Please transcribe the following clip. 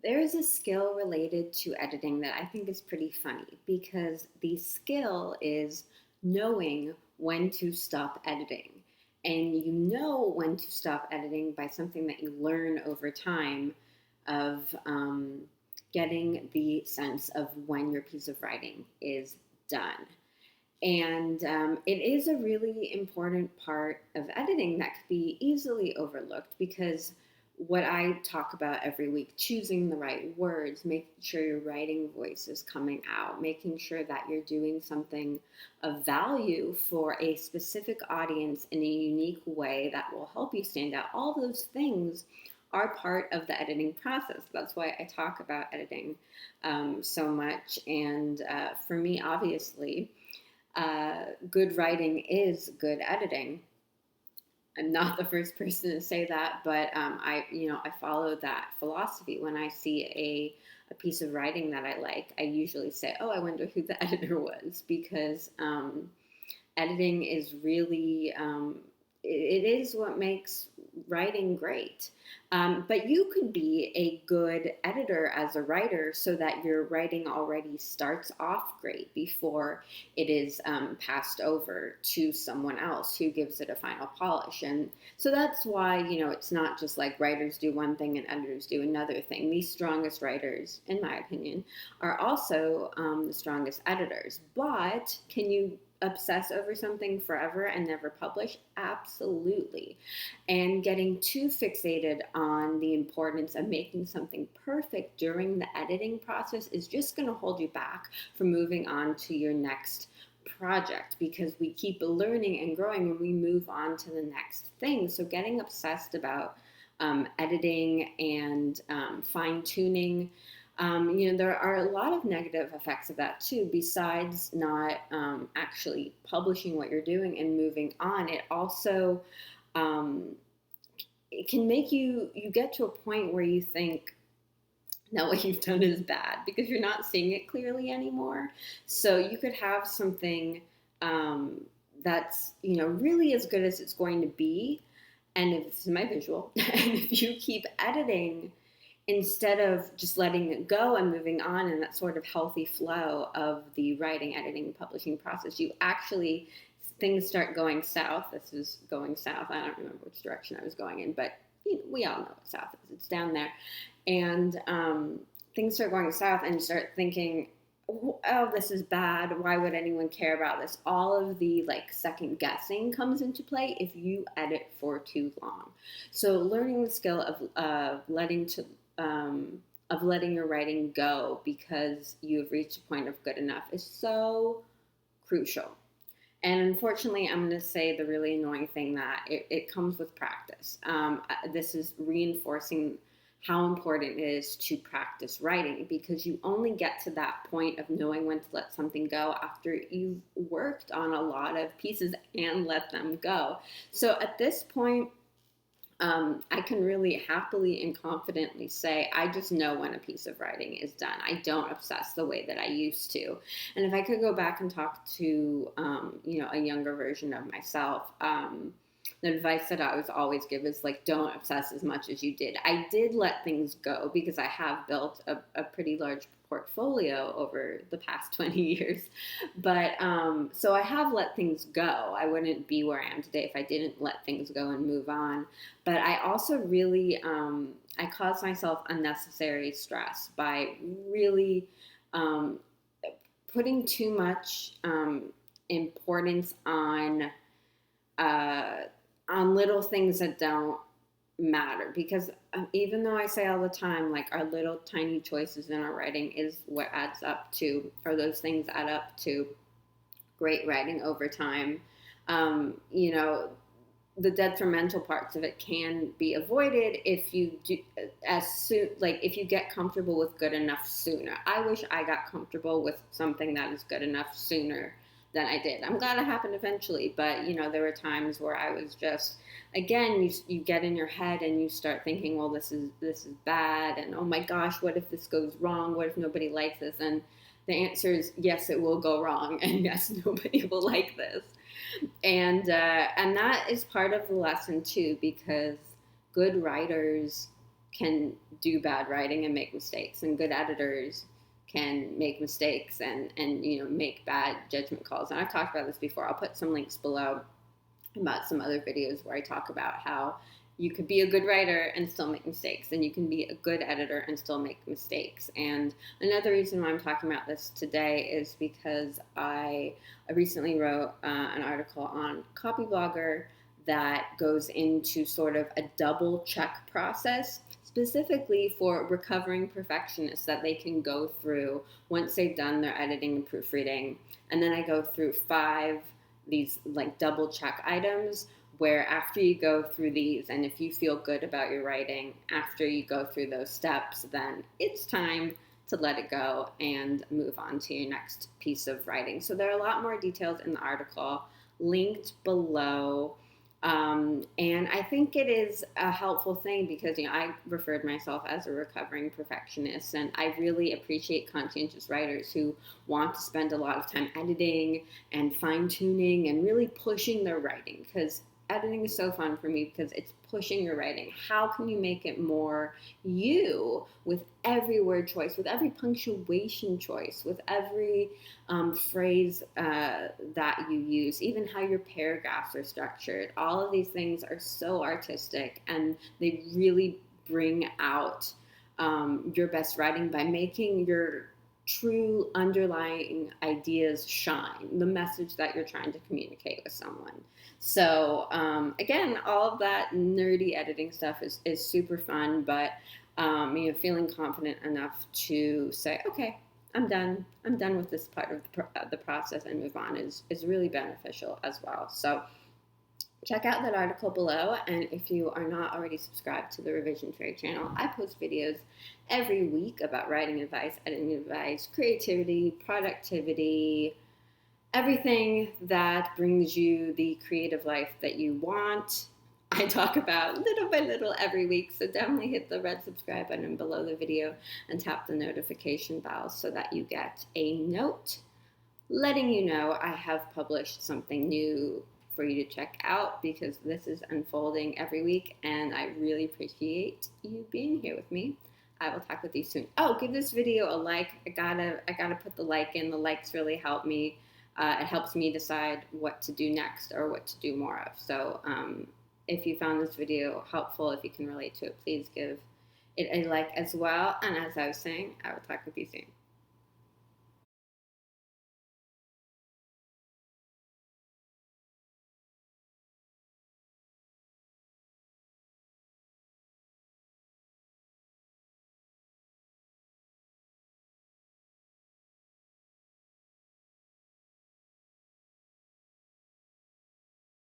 There's a skill related to editing that I think is pretty funny because the skill is knowing when to stop editing. And you know when to stop editing by something that you learn over time of getting the sense of when your piece of writing is done. And it is a really important part of editing that could be easily overlooked because what I talk about every week, choosing the right words, making sure your writing voice is coming out, making sure that you're doing something of value for a specific audience in a unique way that will help you stand out. All those things are part of the editing process. That's why I talk about editing so much. And for me, obviously, good writing is good editing. I'm not the first person to say that, but I follow that philosophy. When I see a piece of writing that I like, I usually say, "Oh, I wonder who the editor was," because editing is really it is what makes writing great. But you could be a good editor as a writer so that your writing already starts off great before it is passed over to someone else who gives it a final polish. And so that's why, it's not just like writers do one thing and editors do another thing. The strongest writers, in my opinion, are also the strongest editors. But can you obsess over something forever and never publish? Absolutely. And getting too fixated on the importance of making something perfect during the editing process is just going to hold you back from moving on to your next project, because we keep learning and growing when we move on to the next thing. So getting obsessed about editing and fine tuning, there are a lot of negative effects of that too. Besides not actually publishing what you're doing and moving on, it also it can make you get to a point where you think that what you've done is bad because you're not seeing it clearly anymore. So you could have something that's really as good as it's going to be, and if it's my visual, and if you keep editing instead of just letting it go and moving on in that sort of healthy flow of the writing, editing, publishing process, you actually, things start going south. This is going south. I don't remember which direction I was going in, but we all know what south is. It's down there. And things start going south and you start thinking, oh, this is bad. Why would anyone care about this? All of the second guessing comes into play if you edit for too long. So learning the skill of letting your writing go because you have reached a point of good enough is so crucial. And unfortunately, I'm going to say the really annoying thing that it comes with practice. This is reinforcing how important it is to practice writing, because you only get to that point of knowing when to let something go after you've worked on a lot of pieces and let them go. So at this point, I can really happily and confidently say I just know when a piece of writing is done. I don't obsess the way that I used to. And if I could go back and talk to, a younger version of myself, the advice that I always give is don't obsess as much as you did. I did let things go because I have built a pretty large portfolio over the past 20 years. But so I have let things go. I wouldn't be where I am today if I didn't let things go and move on. But I also really, I caused myself unnecessary stress by really putting too much importance on little things that don't matter. Because even though I say all the time, our little tiny choices in our writing is what adds up to, or those things add up to great writing over time. The detrimental parts of it can be avoided if you do if you get comfortable with good enough sooner. I wish I got comfortable with something that is good enough sooner than I did. I'm glad it happened eventually, but there were times where I was just, again, you get in your head and you start thinking, well, this is bad, and oh my gosh, what if this goes wrong? What if nobody likes this? And the answer is yes, it will go wrong, and yes, nobody will like this. And that is part of the lesson too, because good writers can do bad writing and make mistakes, and good editors can make mistakes and make bad judgment calls. And I've talked about this before. I'll put some links below about some other videos where I talk about how you could be a good writer and still make mistakes, and you can be a good editor and still make mistakes. And another reason why I'm talking about this today is because I recently wrote an article on Copyblogger that goes into sort of a double check process specifically for recovering perfectionists that they can go through once they've done their editing and proofreading. And then I go through 5 these like double check items where after you go through these, and if you feel good about your writing after you go through those steps, then it's time to let it go and move on to your next piece of writing. So there are a lot more details in the article linked below. And I think it is a helpful thing because, I referred myself as a recovering perfectionist, and I really appreciate conscientious writers who want to spend a lot of time editing and fine-tuning and really pushing their writing, because editing is so fun for me because it's pushing your writing. How can you make it more you with every word choice, with every punctuation choice, with every phrase that you use, even how your paragraphs are structured? All of these things are so artistic, and they really bring out your best writing by making your true underlying ideas shine, the message that you're trying to communicate with someone. So again, all of that nerdy editing stuff is super fun, but feeling confident enough to say, okay, I'm done with this part of the process and move on is really beneficial as well. So check out that article below, and if you are not already subscribed to the Revision Fairy channel, I post videos every week about writing advice, editing advice, creativity, productivity, everything that brings you the creative life that you want. I talk about little by little every week, so definitely hit the red subscribe button below the video and tap the notification bell so that you get a note letting you know I have published something new for you to check out, because this is unfolding every week and I really appreciate you being here with me. I will talk with you soon. Oh, give this video a like. I gotta put the like in. The likes really help me. It helps me decide what to do next or what to do more of. So if you found this video helpful, if you can relate to it, please give it a like as well. And as I was saying, I will talk with you soon.